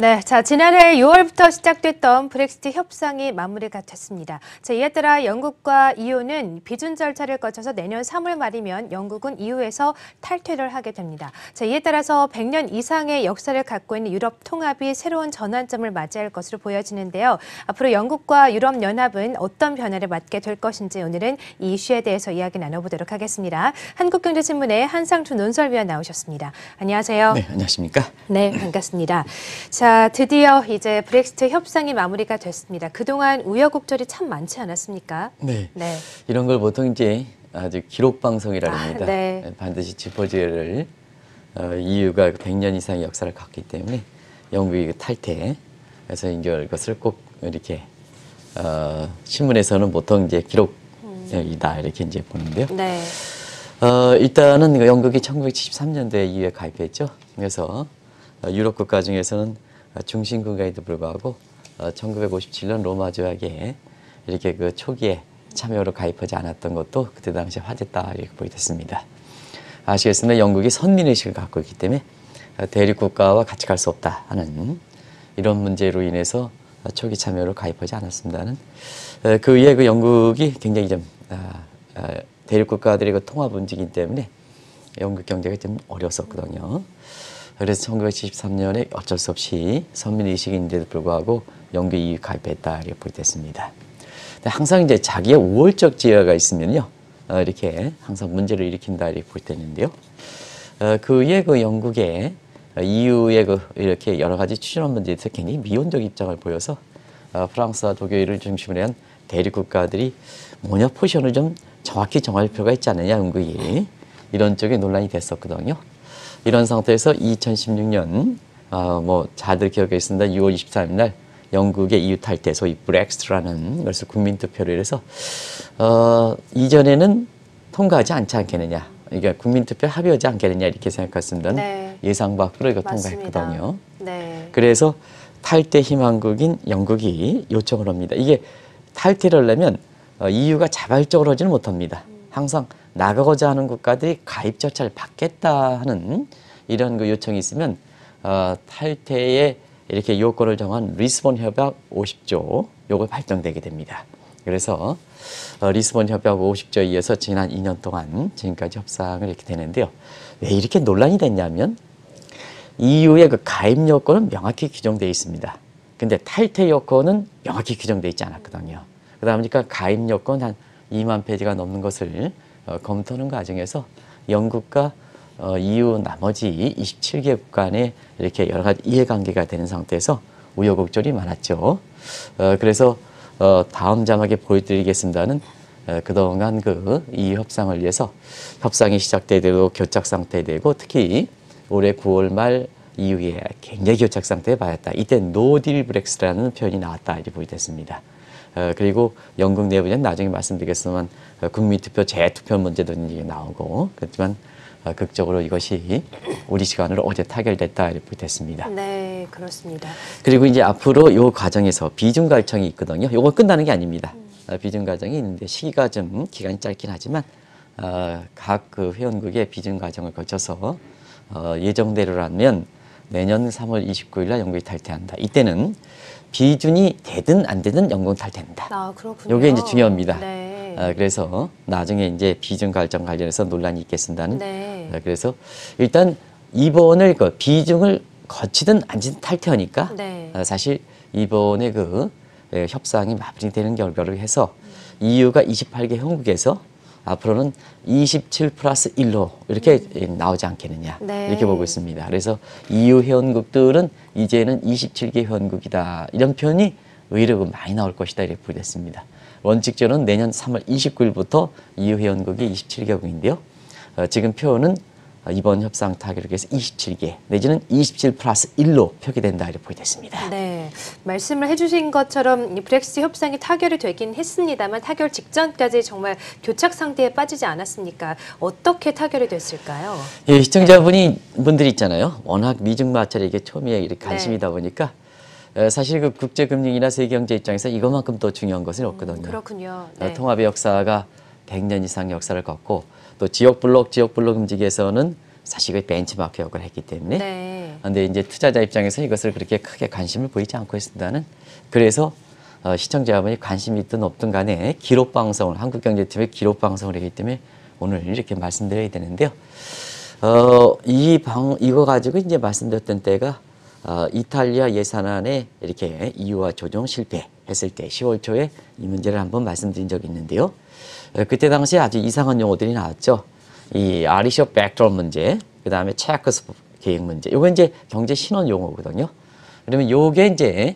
네, 자 지난해 6월부터 시작됐던 브렉시트 협상이 마무리가 됐습니다. 자, 이에 따라 영국과 EU는 비준 절차를 거쳐서 내년 3월 말이면 영국은 EU에서 탈퇴를 하게 됩니다. 자, 이에 따라서 100년 이상의 역사를 갖고 있는 유럽 통합이 새로운 전환점을 맞이할 것으로 보여지는데요. 앞으로 영국과 유럽 연합은 어떤 변화를 맞게 될 것인지 오늘은 이 이슈에 대해서 이야기 나눠보도록 하겠습니다. 한국경제신문의 한상준 논설위원 나오셨습니다. 안녕하세요. 네, 안녕하십니까? 네, 반갑습니다. 자, 드디어 이제 브렉시트 협상이 마무리가 됐습니다. 그동안 우여곡절이 참 많지 않았습니까? 네. 네. 이런 걸 보통 이제 아주 기록 방송이라 합니다. 네. 반드시 짚어줘야 EU가 100년 이상의 역사를 갖기 때문에 영국이 탈퇴. 그래서 이제 이것을 꼭 이렇게 신문에서는 보통 이제 기록이다 이렇게 이제 보는데요. 네. 일단은 영국이 1973년도에 EU에 가입했죠. 그래서 유럽 국가 중에서는 중심국가에도 불구하고 1957년 로마 조약에 이렇게 그 초기에 참여로 가입하지 않았던 것도 그때 당시에 화제다 이렇게 보게 됐습니다. 아시겠습니다. 영국이 선민의식을 갖고 있기 때문에 대륙 국가와 같이 갈 수 없다 하는 이런 문제로 인해서 초기 참여로 가입하지 않았습니다는 그 이에 그 영국이 굉장히 좀 대륙 국가들의 그 통합 움직이기 때문에 영국 경제가 좀 어려웠었거든요. 그래서 1973년에 어쩔 수 없이 선민의식인데도 불구하고 영국 EU 가입했다 이렇게 보게 됐습니다. 항상 이제 자기의 우월적 지혜가 있으면요, 이렇게 항상 문제를 일으킨다 이렇게 볼 때 있는데요. 그 이에 그 영국의 EU의 그 이렇게 여러 가지 추진한 문제에 대해서 굉장히 미온적 입장을 보여서 프랑스와 독일을 중심으로 한 대륙 국가들이 뭐냐 포지션을 좀 정확히 정할 필요가 있지 않느냐 영국이 이런 쪽에 논란이 됐었거든요. 이런 상태에서 2016년 뭐 다들 기억에 있습니다. 6월 23일 날 영국의 EU 탈퇴 소위 브렉시트라는 것을 국민투표를 해서 이전에는 통과하지 않지 않겠느냐, 그러니까 국민투표 합의하지 않겠느냐 이렇게 생각했습니다. 네. 예상 밖으로 이거 통과했거든요. 네. 그래서 탈퇴 희망국인 영국이 요청을 합니다. 이게 탈퇴를 하려면 EU가 자발적으로 하지는 못합니다. 항상 나가고자 하는 국가들이 가입 절차를 받겠다 하는 이런 그 요청이 있으면 탈퇴에 이렇게 요건을 정한 리스본 협약 50조 요걸 발동되게 됩니다. 그래서 리스본 협약 50조에 의해서 지난 2년 동안 지금까지 협상을 이렇게 되는데요. 왜 이렇게 논란이 됐냐면 EU의 그 가입 요건은 명확히 규정되어 있습니다. 근데 탈퇴 요건은 명확히 규정되어 있지 않았거든요. 그러다 보니까 가입 요건 한 2만 페이지가 넘는 것을 검토하는 과정에서 영국과 EU 나머지 27개국 간에 이렇게 여러 가지 이해관계가 되는 상태에서 우여곡절이 많았죠. 그래서 다음 장하게 보여드리겠습니다는 그동안 그 EU 협상을 위해서 협상이 시작되고 교착 상태되고 특히 올해 9월 말 이후에 굉장히 교착 상태에 빠졌다. 이때 노딜 브렉시트라는 표현이 나왔다 이렇게 보여졌습니다. 그리고 영국 내부는 나중에 말씀드리겠지만 국민투표 재투표 문제도 나오고 그렇지만 극적으로 이것이 우리 시간으로 어제 타결됐다 이렇게 됐습니다. 네, 그렇습니다. 그리고 이제 앞으로 이 과정에서 비준 갈등이 있거든요. 이거 끝나는 게 아닙니다. 비준 과정이 있는데 시기가 좀 기간이 짧긴 하지만 각 그 회원국의 비준 과정을 거쳐서 예정대로라면 내년 3월 29일 날 영국이 탈퇴한다. 이때는 비준이 되든 안 되든 영국은 탈퇴한다. 아, 그렇군요. 이게 이제 중요합니다. 네. 그래서 나중에 이제 비준 갈등 관련해서 논란이 있겠습니다는. 네. 그래서 일단 이번을 그 비준을 거치든 안 지든 탈퇴하니까 네. 사실 이번에 그 협상이 마무리되는 결과로 해서 EU가 28개 회원국에서 앞으로는 27+1로 이렇게 나오지 않겠느냐 네. 이렇게 보고 있습니다. 그래서 EU 회원국들은 이제는 27개 회원국이다 이런 표현이 의외로 많이 나올 것이다 이렇게 보겠습니다. 원칙적으로는 내년 3월 29일부터 EU 회원국이 27개국인데요. 지금 표현은 이번 협상 타결을 위해서 27개 내지는 27+1로 표기된다 이렇게 보겠습니다. 네, 말씀을 해주신 것처럼 이 브렉시트 협상이 타결이 되긴 했습니다만 타결 직전까지 정말 교착 상태에 빠지지 않았습니까? 어떻게 타결이 됐을까요? 예, 분들이 있잖아요. 워낙 미중 마찰이 이게 초미에 이렇게 관심이다 보니까 사실 그 국제금융이나 세계경제 입장에서 이것만큼 더 중요한 것은 없거든요. 그렇군요. 네. 통합의 역사가 100년 이상 역사를 갖고 또 지역블록 움직에서는 사실 그 벤치마크 역할을 했기 때문에. 그런데 이제 투자자 입장에서 이것을 그렇게 크게 관심을 보이지 않고 있습니다는. 그래서 시청자 여러분이 관심이 있든 없든 간에 기록 방송을 한국경제TV의 기록 방송을 하기 때문에 오늘 이렇게 말씀드려야 되는데요. 이거 가지고 이제 말씀드렸던 때가 이탈리아 예산안에 이렇게 EU와 조정 실패했을 때 10월 초에 이 문제를 한번 말씀드린 적이 있는데요. 그때 당시에 아주 이상한 용어들이 나왔죠. 이 아리쇼 백드롭 문제, 그 다음에 체크스 계획 문제. 요거 이제 경제 신원 용어거든요. 그러면 요게 이제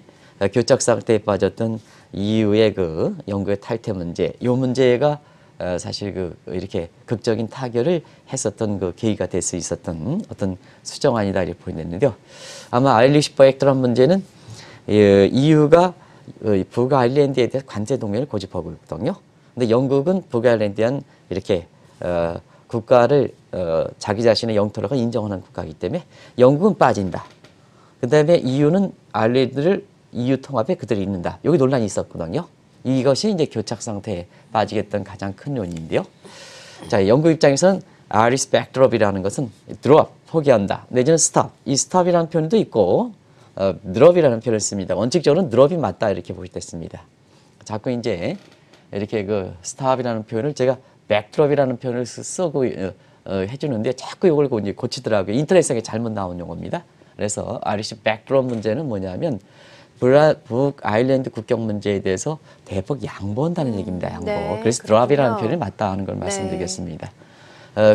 교착 상태에 빠졌던 EU의 그 영국의 탈퇴 문제, 요 문제가 사실 이렇게 극적인 타결을 했었던 그 계기가 될 수 있었던 어떤 수정안이다 이렇게 보이는데요. 아마 아일리시 백드롭 문제는 EU가 북아일랜드에 대해서 관세 동맹을 고집하고 있거든요. 근데 영국은 북아일랜드에 대한 이렇게 국가를 자기 자신의 영토라고 인정하는 국가이기 때문에 영국은 빠진다. 그 다음에 EU는 아일랜드를 EU 통합에 그들이 있는다. 여기 논란이 있었거든요. 이것이 이제 교착 상태에 빠지겠던 가장 큰 요인인데요. 자, 영국 입장에서는 아리스 백드롭이라는 것은 드롭, 포기한다. 내지는 스탑. 이 스탑이라는 표현도 있고 드롭이라는 표현을 씁니다. 원칙적으로는 드롭이 맞다 이렇게 보겠습니다. 자꾸 이제 이렇게 그 스탑이라는 표현을 제가 백드롭이라는 표현을 쓰고 해주는데 자꾸 이걸 고치더라고요. 인터넷상에 잘못 나온 용어입니다. 그래서 아리스 백드롭 문제는 뭐냐면 북아일랜드 국경 문제에 대해서 대폭 양보한다는 얘기입니다. 양보. 네, 그래서 드롭이라는 표현이 맞다 하는 걸 말씀드리겠습니다.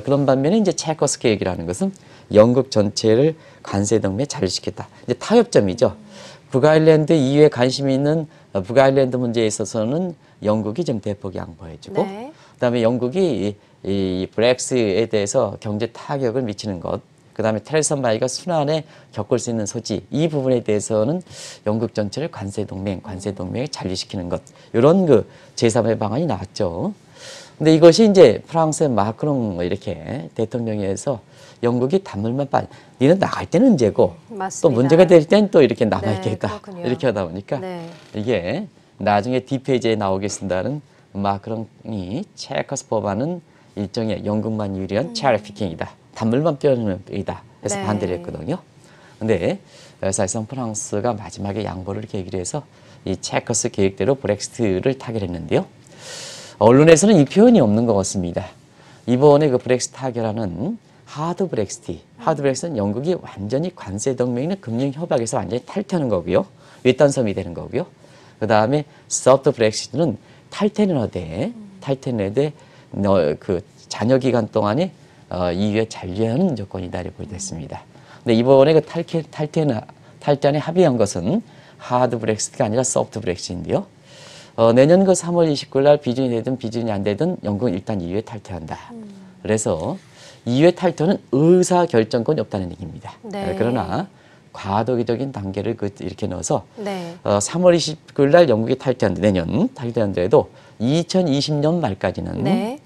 그런 반면에 이제 체커스 계획이라는 것은 영국 전체를 관세 동맹에 자리시켰다. 이제 타협점이죠. 북아일랜드 이후에 관심이 있는 북아일랜드 문제에 있어서는 영국이 좀 대폭 양보해주고, 그다음에 영국이 이 브렉시트에 대해서 경제 타격을 미치는 것, 그 다음에 테레사 메이가 순환에 겪을 수 있는 소지, 이 부분에 대해서는 영국 전체를 관세동맹에 잔리시키는 것, 이런 그 제3의 방안이 나왔죠. 근데 이것이 이제 프랑스의 마크롱 이렇게 대통령이 해서 영국이 단물만 니는 나갈 때는 문제고, 또 문제가 될 땐 또 이렇게 남아있겠다. 이렇게 하다 보니까 이게 나중에 뒷페이지에 나오겠습니다는 마크롱이 체커스 법안은 일종의 영국만 유리한 체리피킹이다. 단물만 빼는 이다 해서 반대를 했거든요. 근데 사실상 프랑스가 마지막에 양보를 이렇게 얘기를 해서 이 체커스 계획대로 브렉시트를 타결했는데요. 언론에서는 이 표현이 없는 것 같습니다. 이번에 그 브렉시트 타결하는 하드 브렉시트는 영국이 완전히 관세 동맹이나 금융 협약에서 완전히 탈퇴하는 거고요. 외딴섬이 되는 거고요. 그 다음에 소프트 브렉시트는 탈퇴는 하되 그 잔여 기간 동안에 EU에 잔류하는 조건이다 이렇게 보여졌습니다. 근데 이번에 그 탈퇴안에 합의한 것은 하드 브렉시트가 아니라 소프트 브렉시트인데요. 내년 그 3월 29일 날 비준이 되든 비준이 안 되든 영국은 일단 EU에 탈퇴한다. 그래서 EU의 탈퇴는 의사 결정권이 없다는 얘기입니다. 그러나 과도기적인 단계를 이렇게 넣어서 3월 29일 날 영국이 탈퇴한다. 내년 탈퇴한다해도 2020년 말까지는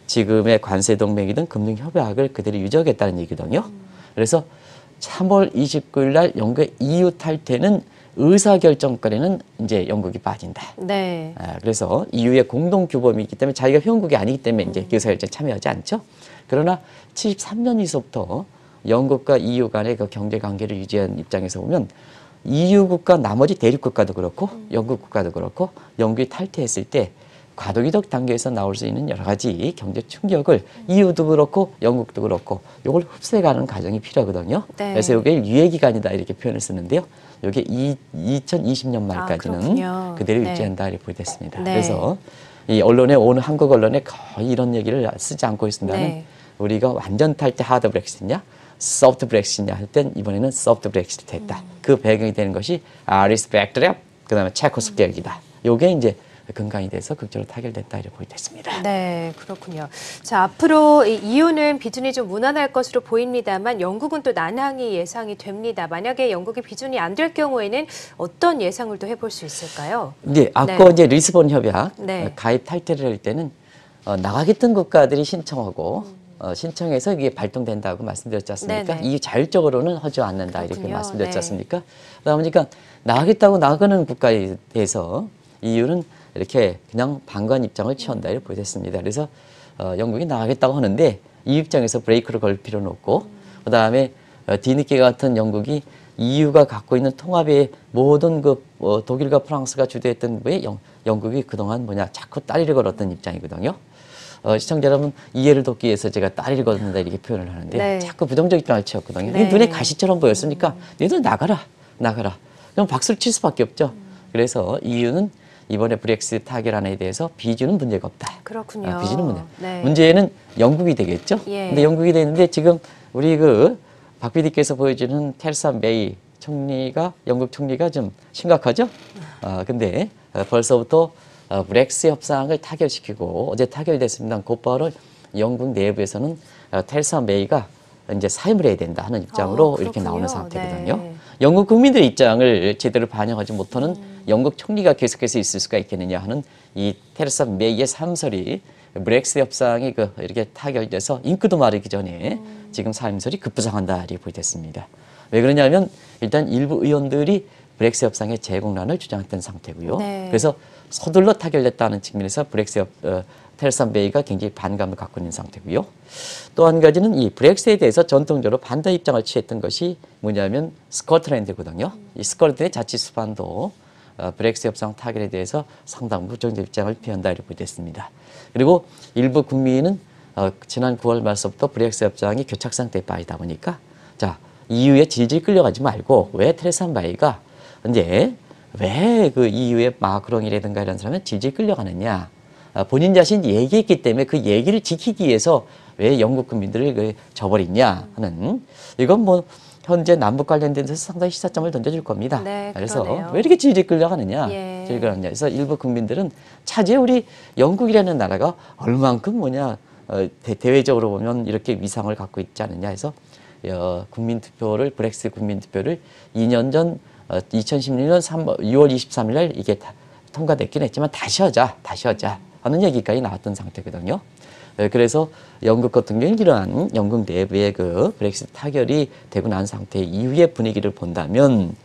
지금의 관세 동맹이든 금융 협약을 그대로 유지하겠다는 얘기거든요. 그래서 3월 29일 날 영국의 EU 탈퇴는 의사결정권에는 이제 영국이 빠진다. 그래서 EU의 공동 규범이 있기 때문에 자기가 회원국이 아니기 때문에 이제 의사결정에 참여하지 않죠. 그러나 73년 이후부터 영국과 EU 간의 그 경제 관계를 유지한 입장에서 보면 EU 국가 나머지 대륙 국가도 그렇고 영국 국가도 그렇고 영국이 탈퇴했을 때 과도기적 단계에서 나올 수 있는 여러 가지 경제 충격을 EU도 그렇고 영국도 그렇고 이걸 흡수해가는 과정이 필요하거든요. 그래서 이게 유예기간이다 이렇게 표현을 쓰는데요. 이게 2020년 말까지는 그대로 유지한다 이렇게 보겠습니다. 그래서 이 언론에 오늘 한국 언론에 거의 이런 얘기를 쓰지 않고 있습니다는 우리가 완전 탈퇴 하드 브렉시트냐 소프트 브렉시트냐 할 땐 이번에는 소프트 브렉시트 됐다. 그 배경이 되는 것이 아리스 백드롭 그다음에 체코스 계획이다. 이게 이제 근간이 돼서 극적으로 타결됐다 이렇게 보겠습니다. 네, 그렇군요. 자, 앞으로 이 EU는 비준이 좀 무난할 것으로 보입니다만 영국은 또 난항이 예상이 됩니다. 만약에 영국이 비준이 안 될 경우에는 어떤 예상을 또 해볼 수 있을까요? 아까 이제 리스본 협약 가입 탈퇴를 할 때는 나가겠던 국가들이 신청하고 신청해서 이게 발동된다고 말씀드렸지 않습니까? EU 자율적으로는 허지 않는다 이렇게 말씀드렸지 않습니까? 그러다 보니까 나가겠다고 나가는 국가에 대해서 EU는 이렇게 그냥 방관 입장을 취한다 이렇게 보였습니다. 그래서 영국이 나가겠다고 하는데 이 입장에서 브레이크를 걸 필요는 없고, 그다음에 뒤늦게 같은 영국이 EU가 갖고 있는 통합의 모든 독일과 프랑스가 주도했던 거에 영국이 그동안 자꾸 다리를 걸었던 입장이거든요. 시청자 여러분, 이해를 돕기 위해서 제가 다리를 걸는다 이렇게 표현을 하는데 네. 자꾸 부정적 입장을 취했거든요. 네. 눈에 가시처럼 보였으니까 너희들 나가라. 그럼 박수를 칠 수밖에 없죠. 그래서 EU는 이번에 브렉시트 타결안에 대해서 비준은 문제가 없다. 그렇군요. 비준은 문제. 네. 문제는 영국이 되겠죠. 예. 근데 영국이 되는데 지금 우리 박 PD께서 보여주는 테레사 메이 총리가 영국 총리가 좀 심각하죠. 근데 벌써부터 브렉시트 협상을 타결시키고 어제 타결됐습니다. 곧바로 영국 내부에서는 테레사 메이가 이제 사임을 해야 된다 하는 입장으로 이렇게 나오는 상태거든요. 네. 영국 국민들의 입장을 제대로 반영하지 못하는 영국 총리가 계속해서 있을 수가 있겠느냐 하는 이 테레사 메이의 사임설이 브렉시트 협상이 이렇게 타결돼서 잉크도 마르기 전에 지금 사임설이 급부상한다 이렇게 보겠습니다. 왜 그러냐면 일단 일부 의원들이 브렉시트 협상의 재공란을 주장했던 상태고요. 네. 그래서 서둘러 타결됐다는 측면에서 테레사 메이가 굉장히 반감을 갖고 있는 상태고요. 또 한 가지는 이 브렉시트에 대해서 전통적으로 반대 입장을 취했던 것이 뭐냐면 스코틀랜드거든요. 이 스코틀랜드의 자치수반도 브렉시트 협상 타결에 대해서 상당 부정적 입장을 표한다 이렇게 보겠습니다. 그리고 일부 국민은 지난 9월 말서부터 브렉시트 협상이 교착 상태에 빠지다 보니까 EU에 질질 끌려가지 말고 왜 테레사 메이가 이제 왜 EU의 마크롱이라든가 이런 사람은 질질 끌려가느냐. 본인 자신이 얘기했기 때문에 그 얘기를 지키기 위해서 왜 영국 국민들을 저버리냐 하는 이건 현재 남북 관련된 데서 상당히 시사점을 던져줄 겁니다. 네, 그래서 왜 이렇게 질질 끌려가느냐. 예. 질질 끌려가느냐. 그래서 일부 국민들은 차제 우리 영국이라는 나라가 얼만큼 대외적으로 보면 이렇게 위상을 갖고 있지 않느냐 해서 브렉시트 국민투표를 2년 전 2016년 6월 23일 날 이게 통과됐긴 했지만 다시 하자 하는 얘기까지 나왔던 상태거든요. 그래서 영국 같은 경우는 이러한 영국 내부의 브렉시트 타결이 되고 난 상태 이후의 분위기를 본다면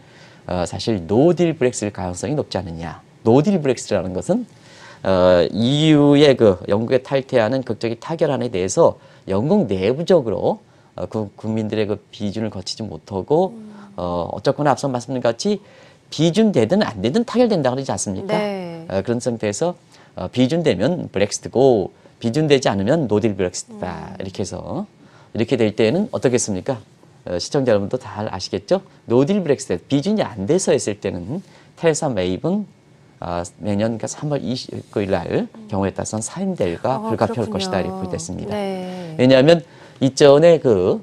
사실 노딜 브렉시트 가능성이 높지 않느냐. 노딜 브렉시트라는 것은 EU의 영국의 탈퇴하는 극적인 타결안에 대해서 영국 내부적으로 국민들의 비준을 거치지 못하고 어쨌거나 앞서 말씀드린 같이 비준되든 안 되든 타결된다 그러지 않습니까? 네. 그런 상태에서 비준되면 브렉시트고 비준되지 않으면 노딜 브렉시트다. 이렇게 해서 이렇게 될 때는 어떻겠습니까? 시청자 여러분도 다 아시겠죠? 노딜 브렉시트 비준이 안 돼서 했을 때는 테레사 메이는 내년 3월 29일 날 경우에 따라서는 사임될과 불가피할 것이다 이렇게 보겠습니다. 네. 왜냐하면 이전에 2016년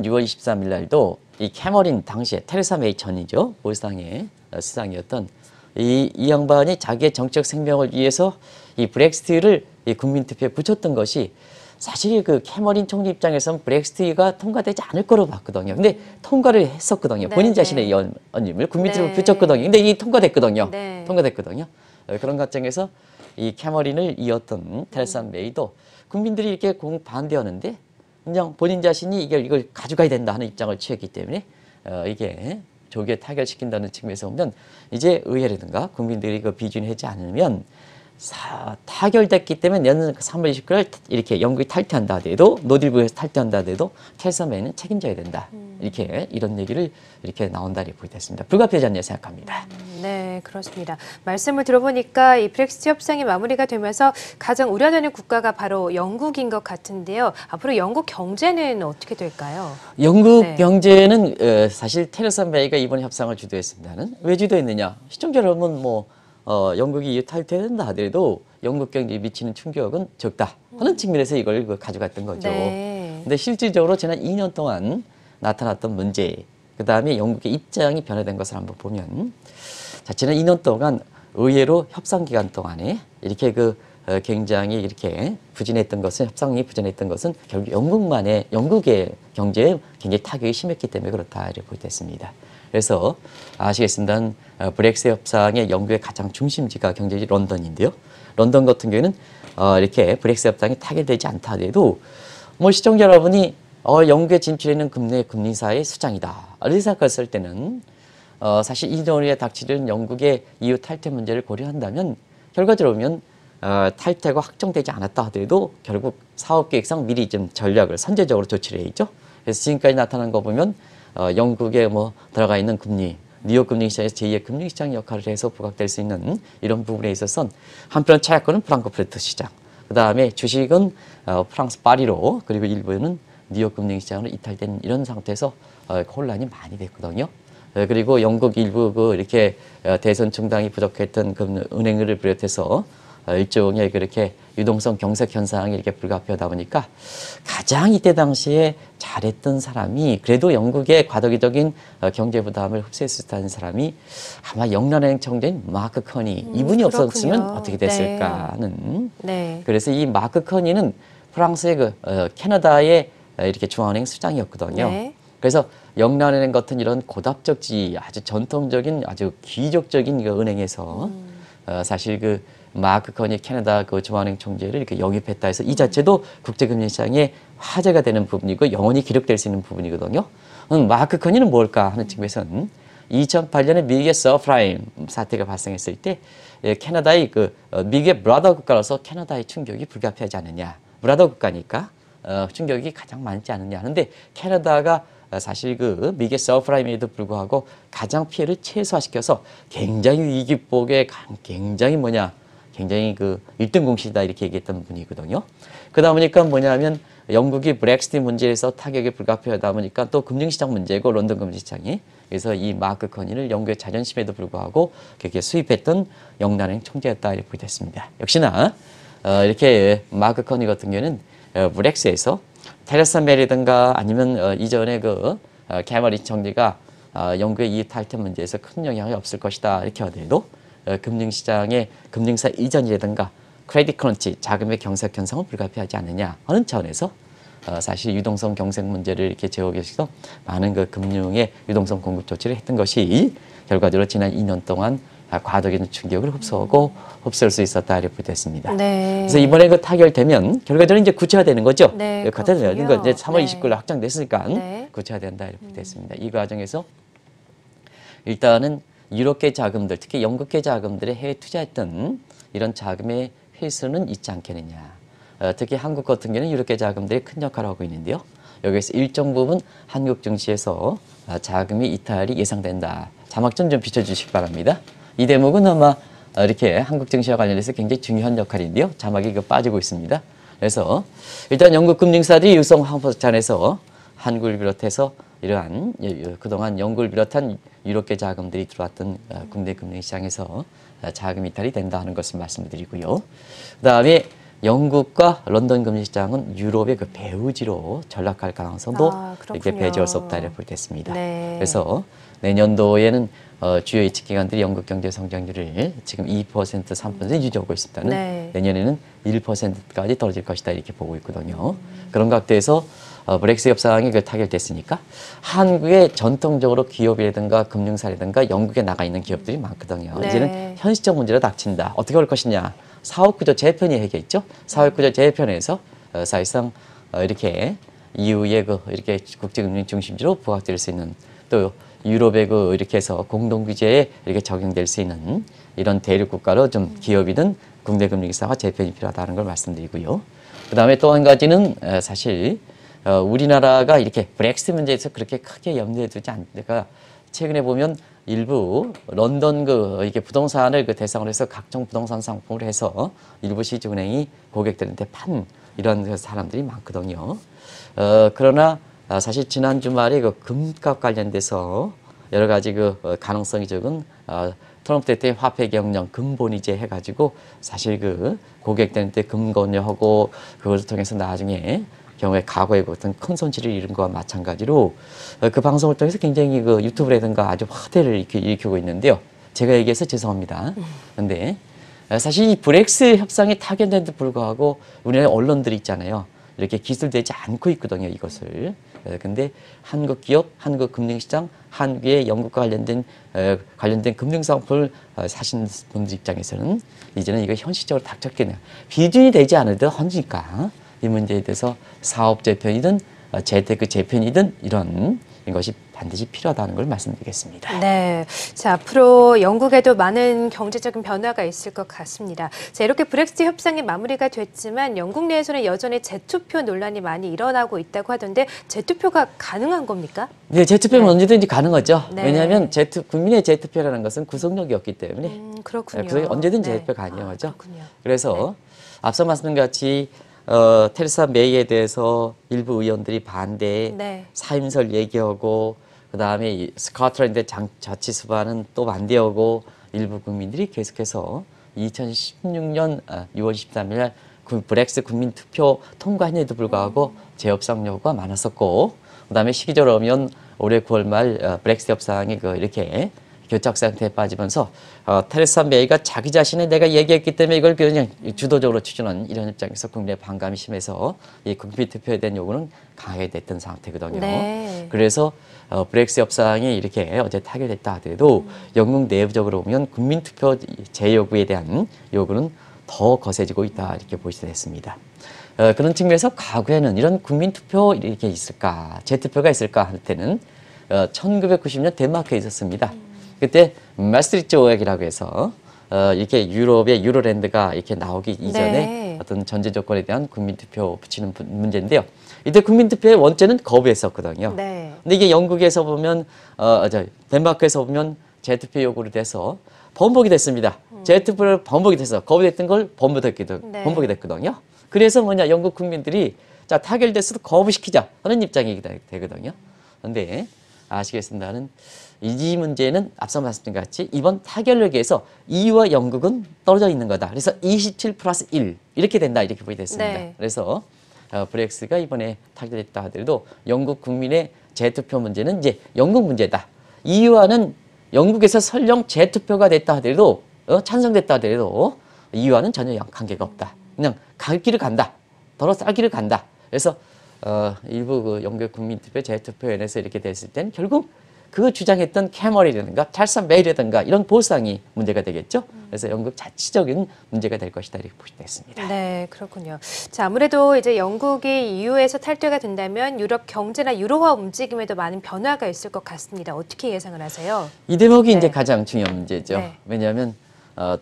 6월 23일 날도 이 캐머린 당시에 테레사 메이 전이죠. 보수당의 수상이었던 이 양반이 자기의 정책 생명을 위해서 이 브렉시트를 이 국민투표에 붙였던 것이 사실 캐머린 총리 입장에서는 브렉시트가 통과되지 않을 거로 봤거든요. 근데 통과를 했었거든요. 네, 본인 자신의 연임을 국민투표에 붙였거든요. 근데 이 통과됐거든요. 네. 통과됐거든요. 그런 과정에서 이 캐머린을 이었던 테레사 메이도 국민들이 이렇게 반대하는데 그냥 본인 자신이 이걸 가져가야 된다 하는 입장을 취했기 때문에 이게 조기에 타결시킨다는 측면에서 보면 이제 의회라든가 국민들이 비준하지 않으면 타결됐기 때문에 내년 3월 29일 이렇게 영국이 탈퇴한다 하더라도 노딜브에서 탈퇴한다 하더라도 테레사 메이는 책임져야 된다. 이런 얘기를 이렇게 나온다 이렇게 보게 됐습니다. 불가피하지 않냐 생각합니다. 네, 그렇습니다. 말씀을 들어보니까 이 브렉시트 협상이 마무리가 되면서 가장 우려되는 국가가 바로 영국인 것 같은데요. 앞으로 영국 경제는 어떻게 될까요? 영국 경제는 사실 테레사 메이가 이번 협상을 주도했습니다는 왜 주도했느냐? 시청자 여러분 영국이 EU 탈퇴된다 하더라도 영국 경제에 미치는 충격은 적다 하는 측면에서 이걸 가져갔던 거죠. 네. 근데 실질적으로 지난 2년 동안 나타났던 문제, 그 다음에 영국의 입장이 변화된 것을 한번 보면, 지난 2년 동안 의외로 협상 기간 동안에 이렇게 굉장히 이렇게 협상이 부진했던 것은 결국 영국의 경제에 굉장히 타격이 심했기 때문에 그렇다 이렇게 보게 됐습니다. 그래서 아시겠습니다. 브렉시트 협상의 영국의 가장 중심지가 경제지 런던인데요. 런던 같은 경우에는 이렇게 브렉시트 협상이 타결되지 않다 하더라도 시청자 여러분이 영국에 진출하는 금리사의 수장이다. 이렇게 생각했을 때는 사실 2년 후에 닥치는 영국의 EU 탈퇴 문제를 고려한다면 결과적으로 보면 탈퇴가 확정되지 않았다 하더라도 결국 사업계획상 미리 좀 전략을 선제적으로 조치를 해야죠. 그래서 지금까지 나타난 거 보면 영국에 뭐 들어가 있는 금리, 뉴욕 금융시장에서 제2의 금융시장 역할을 해서 부각될 수 있는 이런 부분에 있어서는 한편 차약권은 프랑크푸르트 시장, 그 다음에 주식은 프랑스 파리로, 그리고 일부는 뉴욕 금융시장으로 이탈된 이런 상태에서 혼란이 많이 됐거든요. 그리고 영국 일부 이렇게 대선 충당이 부족했던 은행을 비롯해서 일종의 그렇게 유동성 경색 현상이 이렇게 불가피하다 보니까 가장 이때 당시에 잘했던 사람이, 그래도 영국의 과도기적인 경제 부담을 흡수할 수 있다는 사람이 아마 영란은행 총재인 마크 커니, 이분이 없었으면 어떻게 됐을까 하는. 그래서 이 마크 커니는 프랑스의 캐나다의 이렇게 중앙은행 수장이었거든요. 그래서 영란은행 같은 이런 고답적지, 아주 전통적인, 아주 귀족적인 은행에서 사실 마크 커니 캐나다 중앙은행 총재를 이렇게 영입했다 해서 이 자체도 국제금융시장에 화제가 되는 부분이고 영원히 기록될 수 있는 부분이거든요. 마크 커니는 뭘까 하는 측면에서는 2008년에 미국의 서프라임 사태가 발생했을 때 캐나다의 미국의 브라더 국가로서 캐나다의 충격이 불가피하지 않느냐. 브라더 국가니까 충격이 가장 많지 않느냐 하는데, 캐나다가 사실 미국의 서프라임에도 불구하고 가장 피해를 최소화시켜서 굉장히 위기복에 굉장히 굉장히 1등 공신이다 이렇게 얘기했던 분이거든요. 그러다 보니까 뭐냐면 영국이 브렉시트 문제에서 타격이 불가피하다 보니까 또 금융시장 문제고, 런던 금융시장이. 그래서 이 마크 커니를 영국의 자존심에도 불구하고 그렇게 수입했던 영란은행 총재였다 이렇게 됐습니다. 역시나 이렇게 마크 커니 같은 경우는 브렉시트에서 테레사 메이든가 아니면 이전에 캐머런 총리가 영국의 이익 탈퇴 문제에서 큰 영향이 없을 것이다 이렇게 하더라도 금융시장의 금융사 이전이라든가 크레딧 크런치, 자금의 경색 현상은 불가피하지 않느냐 하는 차원에서 사실 유동성 경색 문제를 이렇게 제어하기 위해서 많은 금융의 유동성 공급 조치를 했던 것이 결과적으로 지난 2년 동안 과도기적 충격을 흡수할 수 있었다 이렇게 됐습니다. 그래서 이번에 타결되면 결과적으로 이제 구체화되는 거죠. 구체화되는 거 이제 3월 29일 확정됐으니까 구체화된다 이렇게 됐습니다. 이 과정에서 일단은 유럽계 자금들, 특히 영국계 자금들의 해외 투자했던 이런 자금의 회수는 있지 않겠느냐. 특히 한국 같은 경우는 유럽계 자금들이 큰 역할을 하고 있는데요. 여기에서 일정 부분 한국 증시에서 자금이 이탈이 예상된다. 자막점 좀 비춰주시기 바랍니다. 이 대목은 아마 이렇게 한국 증시와 관련해서 굉장히 중요한 역할인데요. 자막이 빠지고 있습니다. 그래서 일단 영국 금융사들이 유성 황포탄에서 한국을 비롯해서 이러한 그동안 영국을 비롯한 유럽계 자금들이 들어왔던 국내 금융시장에서 자금 이탈이 된다 하는 것을 말씀드리고요. 그다음에 영국과 런던 금융시장은 유럽의 배후지로 전락할 가능성도 이렇게 배제할 수 없다 이렇게 보겠습니다. 그래서 내년도에는 주요 예측기관들이 영국 경제 성장률을 지금 2%, 3% 유지하고 있습니다는 내년에는 1%까지 떨어질 것이다 이렇게 보고 있거든요. 그런 각도에서 브렉시트 협상이 타결됐으니까 한국의 전통적으로 기업이라든가 금융사라든가 영국에 나가 있는 기업들이 많거든요. 이제는 현실적 문제로 닥친다. 어떻게 할 것이냐. 사업구조 재편이 해야겠죠. 사업구조 재편에서 사실상 이렇게 이후에 이렇게 국제금융 중심지로 부각될 수 있는, 또 유럽의 이렇게 해서 공동규제에 이렇게 적용될 수 있는 이런 대륙 국가로 좀 기업이든 국내 금융기사가 재편이 필요하다는 걸 말씀드리고요. 그 다음에 또 한 가지는 사실 우리나라가 이렇게 브렉시트 문제에서 그렇게 크게 염두에 두지 않다가 최근에 보면 일부 런던 이게 부동산을 대상으로 해서 각종 부동산 상품을 해서 일부 시중은행이 고객들한테 판 이런 사람들이 많거든요. 그러나 사실 지난 주말에 금값 관련돼서 여러 가지 가능성이 적은 트럼프 대통령 화폐 경영 금본위제 해가지고 사실 고객들한테 금권유하고 그것을 통해서 나중에 경우에 과거에 어떤 큰 손실을 입은 것과 마찬가지로 그 방송을 통해서 굉장히 유튜브라든가 아주 화제를 일으키고 있는데요. 제가 얘기해서 죄송합니다. 그런데 사실 이 브렉시트 협상이 타결된데도 불구하고 우리나라 언론들이 있잖아요. 이렇게 기술되지 않고 있거든요, 이것을. 근데 한국 기업, 한국 금융시장, 한국의 영국과 관련된 금융상품을 사신 분들 입장에서는 이제는 이거 현실적으로 닥쳤겠네요. 비준이 되지 않아도 하니까 이 문제에 대해서 사업 재편이든 재테크 재편이든 이런 것이 반드시 필요하다는 걸 말씀드리겠습니다. 네, 자, 앞으로 영국에도 많은 경제적인 변화가 있을 것 같습니다. 자, 이렇게 브렉시트 협상이 마무리가 됐지만 영국 내에서는 여전히 재투표 논란이 많이 일어나고 있다고 하던데 재투표가 가능한 겁니까? 네, 재투표는 언제든지 가능하죠. 네. 왜냐하면 국민의 재투표라는 것은 구속력이 없기 때문에 그렇군요. 언제든지 재투표 가능하죠. 그렇군요. 그래서 앞서 말씀드린 같이 테레사 메이에 대해서 일부 의원들이 반대, 사임설 얘기하고 그다음에 스코틀랜드 자치수반은 또 반대하고 일부 국민들이 계속해서 2016년 6월 13일 날 브렉시트 국민투표 통과했는데도 불구하고 재협상 요구가 많았었고 그다음에 시기적으로 보면 올해 9월 말 브렉시트 협상이 이렇게 교착 상태에 빠지면서 테레사 메이가 자기 자신이 내가 얘기했기 때문에 이걸 그냥 주도적으로 추진하는 이런 입장에서 국민의 반감이 심해서 이 국민 투표에 대한 요구는 강하게 됐던 상태거든요. 네. 그래서 브렉시트 협상이 이렇게 어제 타결됐다 하더라도 영국 내부적으로 보면 국민 투표 재요구에 대한 요구는 더 거세지고 있다 이렇게 볼 수 있습니다. 그런 측면에서 과거에는 이런 국민 투표 이렇게 있을까, 재투표가 있을까 할 때는 1990년 덴마크에 있었습니다. 그때 마스트리트 조약이라고 해서 이렇게 유럽의 유로랜드가 이렇게 나오기 이전에 어떤 전제 조건에 대한 국민투표 붙이는 문제인데요. 이때 국민투표의 원죄는 거부했었거든요. 근데 이게 영국에서 보면 덴마크에서 보면 재투표 요구를 돼서 번복이 됐습니다. 재투표를 번복이 돼서 거부됐던 걸 번복이 됐거든요. 그래서 뭐냐 영국 국민들이 자 타결됐어도 거부시키자 하는 입장이 되거든요. 그런데 아시겠습니다는 이 문제는 앞서 말씀드린 것 같이 이번 타결력에서 EU와 영국은 떨어져 있는 거다. 그래서 27 플러스 1 이렇게 된다 이렇게 보게 됐습니다. 그래서 브렉시트가 이번에 타결됐다 하더라도 영국 국민의 재투표 문제는 이제 영국 문제다. EU와는 영국에서 설령 재투표가 됐다 하더라도 찬성됐다 하더라도 EU와는 전혀 관계가 없다. 그냥 갈 길을 간다. 더러 쌀 길을 간다. 그래서 일부 영국 국민투표 재투표연에서 이렇게 됐을 땐 결국 그 주장했던 캐머리라든가 찰스 메이라든가 이런 보상이 문제가 되겠죠. 그래서 영국 자치적인 문제가 될 것이다 이렇게 보시겠습니다. 네, 그렇군요. 자, 아무래도 이제 영국이 EU에서 탈퇴가 된다면 유럽 경제나 유로화 움직임에도 많은 변화가 있을 것 같습니다. 어떻게 예상을 하세요? 이 대목이 이제 가장 중요한 문제죠. 왜냐하면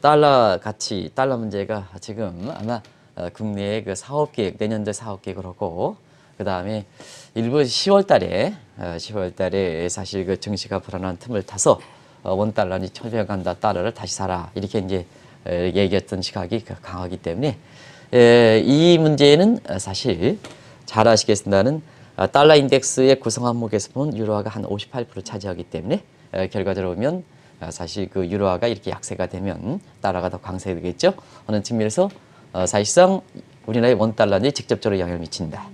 달러 가치, 달러 문제가 지금 아마 국내의 그 사업계획, 내년도 사업계획을 하고 그 다음에 일부 10월 달에 사실 그 증시가 불안한 틈을 타서 원달러니 처져간다, 달러를 다시 사라 이렇게 이제 얘기했던 시각이 강하기 때문에 이 문제는 사실 잘 아시겠습니다는 달러 인덱스의 구성 항목에서 보면 유로화가 한 58% 차지하기 때문에 결과적으로 보면 사실 그 유로화가 이렇게 약세가 되면 달러가 더 강세되겠죠. 하는 측면에서 사실상 우리나라의 원달러니 직접적으로 영향을 미친다.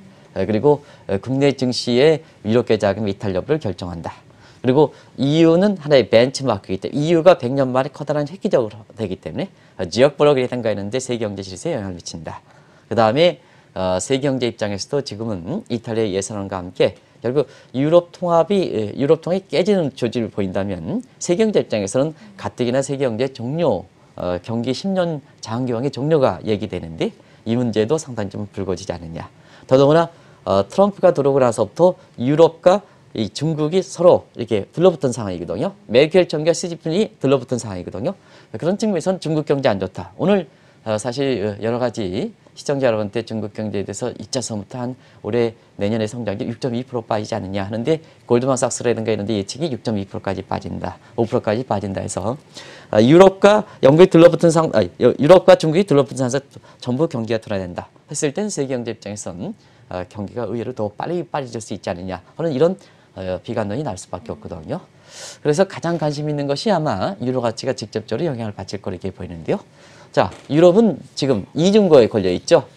그리고 국내 증시의 유럽계 자금 이탈 여부를 결정한다. 그리고 EU는 하나의 벤치마크이기 때문에 EU가 100년 만에 커다란 획기적으로 되기 때문에 지역 블록이라든가 있는데 세계 경제 질서에 영향을 미친다. 그 다음에 세계 경제 입장에서도 지금은 이탈리아의 예산안과 함께 결국 유럽 통합이 깨지는 조짐을 보인다면 세계 경제 입장에서는 가뜩이나 세계 경제 종료 경기 10년 장기화의 종료가 얘기되는데 이 문제도 상당히 좀 불거지지 않느냐. 더더구나 트럼프가 들어오고 나서부터 유럽과 이 중국이 서로 이렇게 들러붙은 상황이거든요. 메르켈 총리와 시진핑이 들러붙은 상황이거든요. 그런 측면에서는 중국 경제 안 좋다. 오늘 사실 여러 가지 시청자 여러분한테 중국 경제에 대해서 2차선부터 한 올해 내년의 성장률 6.2% 빠지지 않느냐 하는데 골드만삭스라든가 이런 데 예측이 6.2%까지 빠진다. 5%까지 빠진다 해서 유럽과 영국이 들러붙은 유럽과 중국이 들러붙은 상황에서 전부 경기가 돌아낸다. 했을 땐 세계 경제 입장에서는 경기가 의외로 더 빨리 빠져질 수 있지 않느냐 하는 이런 비관론이 날 수밖에 없거든요. 그래서 가장 관심 있는 것이 아마 유로 가치가 직접적으로 영향을 받을 거로 이렇게 보이는데요. 자, 유럽은 지금 이중거에 걸려 있죠.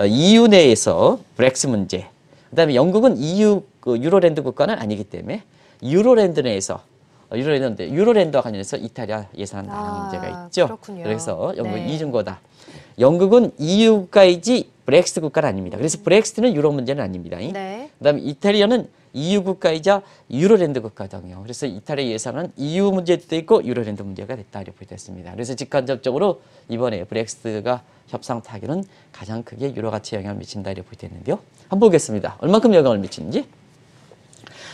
EU 내에서 브렉스 문제, 그다음에 영국은 EU 유로랜드 국가는 아니기 때문에 유로랜드 내에서 유로랜드와 관련해서 이탈리아 예산 반영 문제가 있죠. 그렇군요. 그래서 영국은 이중거다. 영국은 EU 국가이지 브렉시트 국가는 아닙니다. 그래서 브렉시트는 유럽 문제는 아닙니다. 그다음에 이탈리아는 EU 국가이자 유로랜드 국가거든요. 그래서 이탈리아 예산은 EU 문제도 있고 유로랜드 문제가 됐다 이렇게 됐습니다. 그래서 직간접적으로 이번에 브렉시트가 협상 타결은 가장 크게 유로 가치에 영향을 미친다 이렇게 됐는데요. 한번 보겠습니다. 얼마큼 영향을 미치는지.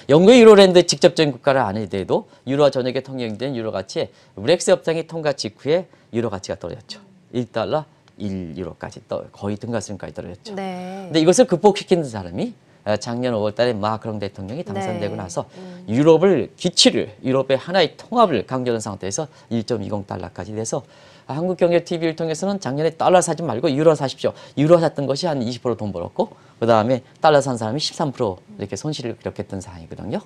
영국의 유로랜드 직접적인 국가를 아니더라도 유로와 전역에 통용된 유로 가치에 브렉시트 협상이 통과 직후에 유로 가치가 떨어졌죠. 1달러 1유로까지 거의 등가슴까지 떨어졌죠. 네. 근데 이것을 극복시키는 사람이 작년 5월 달에 마크롱 대통령이 당선되고 나서 유럽의 하나의 통합을 강조한 상태에서 1.20달러까지 돼서 한국경제TV를 통해서는 작년에 달러 사지 말고 유로 사십시오. 유로 샀던 것이 한 20% 돈 벌었고 그 다음에 달러 산 사람이 13% 이렇게 손실을 기록했던 상황이거든요.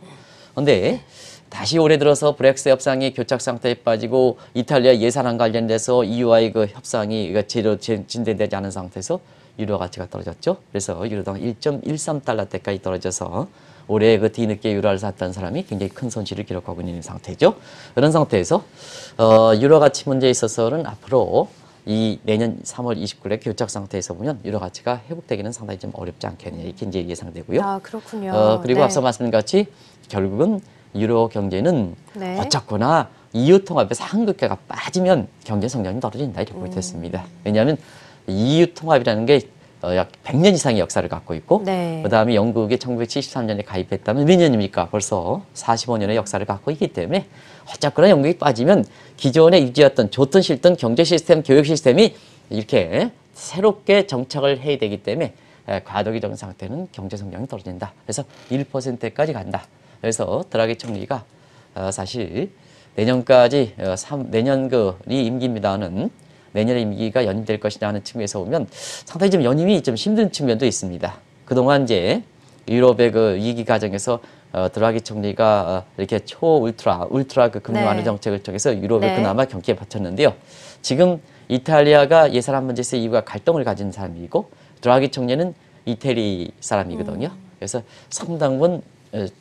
그런데 다시 올해 들어서 브렉시트 협상이 교착 상태에 빠지고 이탈리아 예산안 관련돼서 EU와의 그 협상이 제대로 진행되지 않은 상태에서 유로 가치가 떨어졌죠. 그래서 유로당 1.13달러대까지 떨어져서 올해 그 뒤늦게 유로를 샀던 사람이 굉장히 큰 손실을 기록하고 있는 상태죠. 그런 상태에서 유로 가치 문제에 있어서는 앞으로 이 내년 3월 29일에 교착 상태에서 보면 유로 가치가 회복되기는 상당히 좀 어렵지 않겠느냐 이렇게 이제 예상되고요. 아, 그렇군요. 그리고 네. 앞서 말씀드린 같이 결국은 유로 경제는 네. 어쨌거나 EU 통합에서 한국가가 빠지면 경제 성장이 떨어진다 이렇게 보게 됐습니다. 왜냐하면 EU 통합이라는 게 약 100년 이상의 역사를 갖고 있고 네. 그다음에 영국이 1973년에 가입했다면 몇 년입니까? 벌써 45년의 역사를 갖고 있기 때문에 어쨌거나 영국이 빠지면 기존에 유지했던 좋든 싫든 경제 시스템, 교육 시스템이 이렇게 새롭게 정착을 해야 되기 때문에 과도기적인 상태는 경제 성장이 떨어진다. 그래서 1%까지 간다. 그래서 드라기 총리가 사실 내년까지 내년 이 임기입니다는 내년의 임기가 연임될 것이냐 하는 측면에서 보면 상당히 좀 연임이 좀 힘든 측면도 있습니다. 그동안 이제 유럽의 그 위기 과정에서 드라기 총리가 이렇게 울트라 그 금리 완화 정책을 통해서 유럽에 그나마 경기에 받쳤는데요. 지금 이탈리아가 예산안 문제에서 EU가 갈등을 가진 사람이고 드라기 총리는 이태리 사람이거든요. 그래서 상당분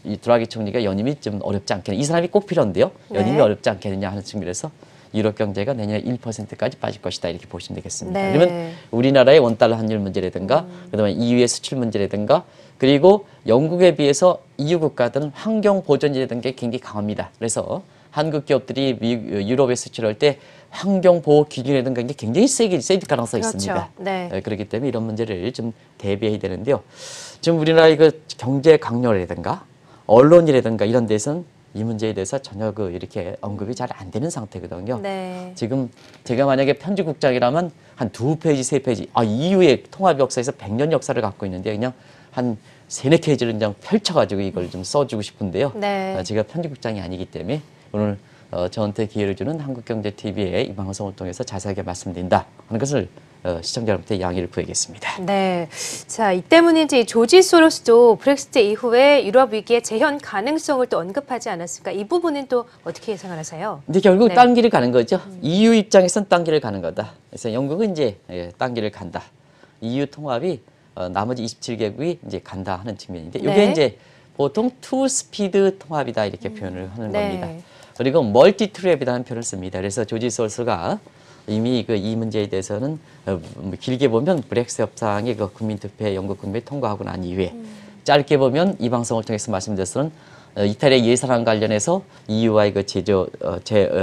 이 드라기 총리가 연임이 좀 어렵지 않겠느냐. 이 사람이 꼭 필요한데요. 연임이 어렵지 않겠느냐 하는 측면에서 유럽 경제가 내년에 1%까지 빠질 것이다 이렇게 보시면 되겠습니다. 네. 그러면 우리나라의 원달러 환율 문제라든가 그다음에 EU의 수출 문제라든가 그리고 영국에 비해서 EU 국가들은 환경 보존이라든가 게 굉장히 강합니다. 그래서 한국 기업들이 유럽에 수출할 때 환경 보호 기준이라든가 게 굉장히 세질 가능성이 있습니다. 네. 그렇기 때문에 이런 문제를 좀 대비해야 되는데요. 지금 우리나라의 그 경제 강요라든가 언론이라든가 이런 데서는 이 문제에 대해서 전혀 이렇게 언급이 잘 안 되는 상태거든요. 네. 지금 제가 만약에 편집국장이라면 한 2페이지, 3페이지, EU의 통합 역사에서 100년 역사를 갖고 있는데 그냥 한 3, 4페이지를 그냥 펼쳐가지고 이걸 좀 써주고 싶은데요. 네. 제가 편집국장이 아니기 때문에 오늘 저한테 기회를 주는 한국경제TV의 이 방송을 통해서 자세하게 말씀드린다 하는 것을 시청자 여러분께 양해를 구하겠습니다. 네. 자, 이 때문인지 조지 소로스도 브렉시트 이후에 유럽 위기의 재현 가능성을 또 언급하지 않았을까? 이 부분은 또 어떻게 예상을 하세요? 근데 결국 딴 길을 가는 거죠. EU 입장에서는 딴 길을 가는 거다. 그래서 영국은 이제 딴 길을 간다. EU 통합이 나머지 27개국이 이제 간다 하는 측면인데 이게 이제 보통 투 스피드 통합이다 이렇게 표현을 하는 겁니다. 그리고 멀티 트랩이라는 표현을 씁니다. 그래서 조지 소로스가 이미 이 문제에 대해서는 길게 보면 브렉시트 협상의 국민투표에 영국 국민이 통과하고 난 이후에 짧게 보면 이 방송을 통해서 말씀드렸서는 이탈리아 예산안 관련해서 EU와의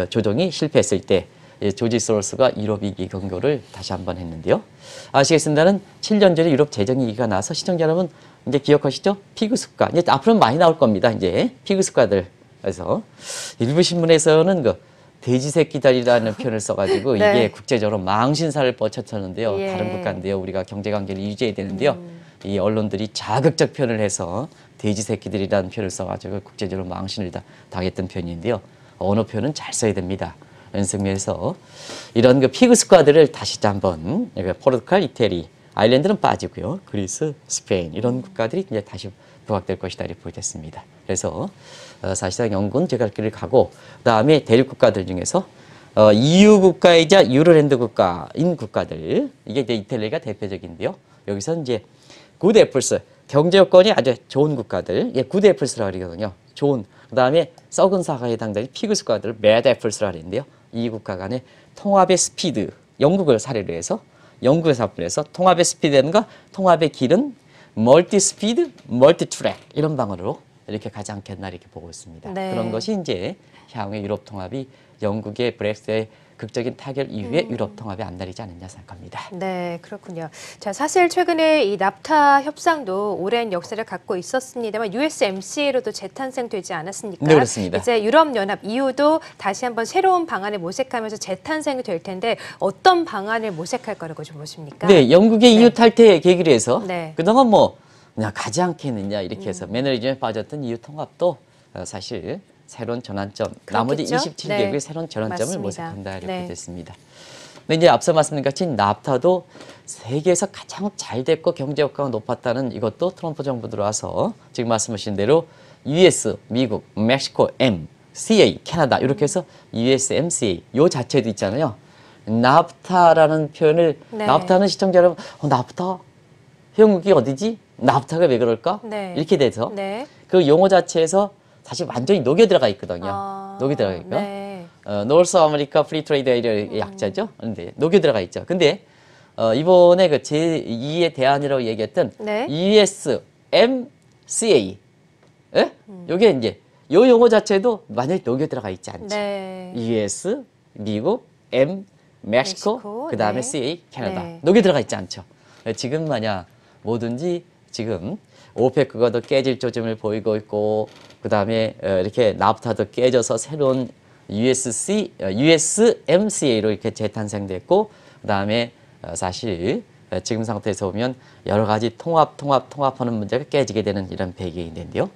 조정이 실패했을 때 조지 소로스가 유럽 위기 경고를 다시 한번 했는데요. 아시겠습니다는 7년 전에 유럽 재정 위기가 나서 시청자 여러분 이제 기억하시죠? 피그 수가 이제 앞으로는 많이 나올 겁니다. 이제 피그 수가들. 그래서 일부 신문에서는 돼지 새끼다리라는 표현을 써가지고 이게 국제적으로 망신사를 뻗쳤었는데요. 다른 국가인데요. 우리가 경제관계를 유지해야 되는데요. 이 언론들이 자극적 표현을 해서 돼지 새끼들이라는 표현을 써가지고 국제적으로 망신을 당했던 표현인데요. 언어 표현은 잘 써야 됩니다. 이런 측면에서 이런 피그 스쿼드를 다시 한번 포르투갈, 이태리, 아일랜드는 빠지고요. 그리스, 스페인 이런 국가들이 이제 다시 부각될 것이다 이렇게 보겠습니다. 그래서 사실상 영국은 제 갈 길을 가고 그다음에 대륙 국가들 중에서 EU 국가이자 유로랜드 국가인 국가들 이게 이제 이탈리아가 대표적인데요. 여기서 이제 굿 애플스 경제 여건이 아주 좋은 국가들 굿 애플스라고 그러거든요. 좋은 그다음에 썩은 사과에 해당되는 피그 국가들을 배드 애플스라고 하는데요. 이 국가 간의 통합의 스피드 영국을 사례로 해서 영국의 사례로 해서 통합의 스피드인가 통합의 길은 멀티 스피드, 멀티 트랙 이런 방으로 이렇게 가지 않겠나 이렇게 보고 있습니다. 네. 그런 것이 이제 향후의 유럽 통합이 영국의 브렉시트의 극적인 타결 이후에 유럽 통합에 안달이지 않느냐 생각합니다. 네, 그렇군요. 자, 사실 최근에 이 납타 협상도 오랜 역사를 갖고 있었습니다만 USMCA로도 재탄생되지 않았습니까? 네, 그렇습니다. 이제 유럽연합 EU도 다시 한번 새로운 방안을 모색하면서 재탄생이 될 텐데 어떤 방안을 모색할 거라고 좀 보십니까? 네, 영국의 네. EU 탈퇴 계기로 해서 네. 그동안 뭐 그냥 가지 않겠느냐 이렇게 해서 매너리즘에 빠졌던 EU 통합도 사실 새로운 전환점, 그렇겠죠? 나머지 27개국의 네. 새로운 전환점을 맞습니다. 모색한다 이렇게 네. 됐습니다. 근데 이제 앞서 말씀드린 같이 납타도 세계에서 가장 잘 됐고 경제 효과가 높았다는 이것도 트럼프 정부 들어와서 지금 말씀하신 대로 US, 미국, 멕시코, M, CA, 캐나다 이렇게 해서 USMCA 요 자체도 있잖아요. 납타라는 표현을 네. 납타는 시청자 여러분 납타? 회원국이 어디지? 납타가 왜 그럴까? 네. 이렇게 돼서 네. 그 용어 자체에서 사실 완전히 녹여 들어가 있거든요. 녹여 들어가 있고. 네. 노스 아메리카 프리 트레이드 에리어의 약자죠. 근데 녹여 들어가 있죠. 근데 이번에 그 제2의 대안이라고 얘기했던 네. USMCA. 예? 요게 이제 요 용어 자체도 완전히 녹여 들어가 있지 않죠. 네. US, 미국, M, 멕시코, 멕시코, 그다음에 네. CA, 캐나다. 네. 녹여 들어가 있지 않죠. 지금 만약 뭐든지 지금 오페크가 더 깨질 조짐을 보이고 있고 그다음에 이렇게 나프타도 깨져서 새로운 USMCA로 이렇게 재탄생됐고 그다음에 사실 지금 상태에서 보면 여러 가지 통합하는 문제가 깨지게 되는 이런 배경이 있는데요.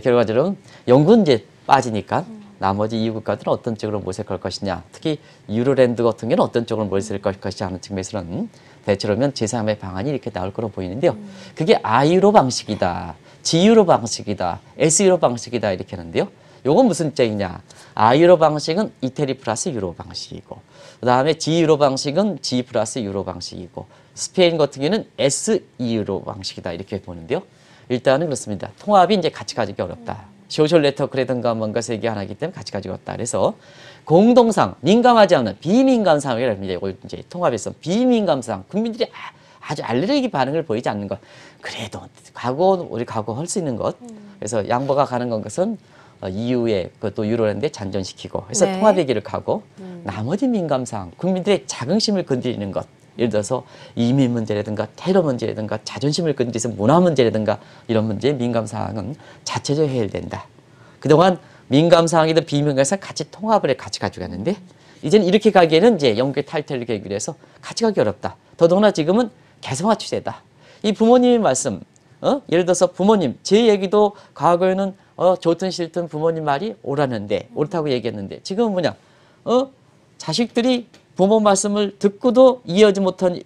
결과적으로 영국은 이제 빠지니까 나머지 EU 국가들은 어떤 쪽으로 모색할 것이냐, 특히 유로랜드 같은 경우는 어떤 쪽으로 모색할 것이냐 하는 측면에서는 대체로면 제3의 방안이 이렇게 나올 거로 보이는데요. 그게 아유로 방식이다, G유로 방식이다, S유로 방식이다 이렇게 하는데요. 요건 무슨 뜻이냐? 아유로 방식은 이태리 플러스 유로 방식이고 그다음에 G유로 방식은 G 플러스 유로 방식이고 스페인 같은 경우는 SEU로 방식이다 이렇게 보는데요. 일단은 그렇습니다. 통합이 이제 같이 가지기 어렵다. 소셜 네트워크라든가 뭔가 세계 하나이기 때문에 같이 가지고 왔다. 그래서 공동상, 민감하지 않은 비민감 상황이라는 이걸 이제 통합에서 비민감 상황, 국민들이 아주 알레르기 반응을 보이지 않는 것. 그래도 우리 각오할 수 있는 것. 그래서 양보가 가능한 것은 EU에 그것도 유로랜드에 잔존시키고 해서 네. 통합의 길을 가고 나머지 민감 상황, 국민들의 자긍심을 건드리는 것. 예를 들어서 이민 문제라든가 테러 문제라든가 자존심을 건드려서 문화 문제라든가 이런 문제의 민감 사항은 자체적으로 해결된다. 그동안 민감 사항이든 비민감 사항 같이 통합을 해 같이 가져갔는데 이제는 이렇게 가기에는 이제 영국의 탈퇴를 계기로 해서 같이 가기 어렵다. 더더구나 지금은 개성화 추세다. 이 부모님의 말씀, 예를 들어서 부모님, 제 얘기도 과거에는 좋든 싫든 부모님 말이 옳았는데 옳다고 얘기했는데 지금은 뭐냐? 자식들이 부모 말씀을 듣고도 이해하지 못한,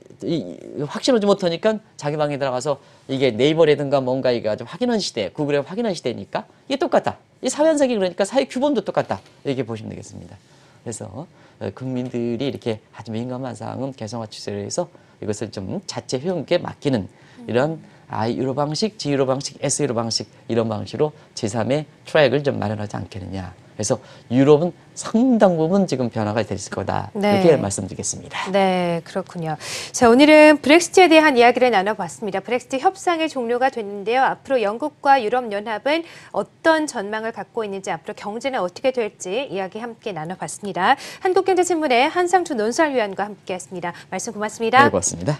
확신하지 못하니까 자기 방에 들어가서 이게 네이버라든가 뭔가 이게 아주 확인하는 시대, 구글에 확인하는 시대니까 이게 똑같다. 이 사회 현상이 그러니까 사회 규범도 똑같다. 이렇게 보시면 되겠습니다. 그래서 국민들이 이렇게 아주 민감한 사항은 개성화 추세를 해서 이것을 좀 자체 회원국에 맡기는 이런 I유로 방식, G유로 방식, S유로 방식 이런 방식으로 제3의 트랙을 좀 마련하지 않겠느냐. 그래서 유럽은 상당 부분 지금 변화가 됐을 거다. 네. 이렇게 말씀드리겠습니다. 네, 그렇군요. 자, 오늘은 브렉시트에 대한 이야기를 나눠봤습니다. 브렉시트 협상이 종료가 됐는데요. 앞으로 영국과 유럽연합은 어떤 전망을 갖고 있는지 앞으로 경제는 어떻게 될지 이야기 함께 나눠봤습니다. 한국경제신문의 한상주 논설위원과 함께했습니다. 말씀 고맙습니다. 네, 고맙습니다.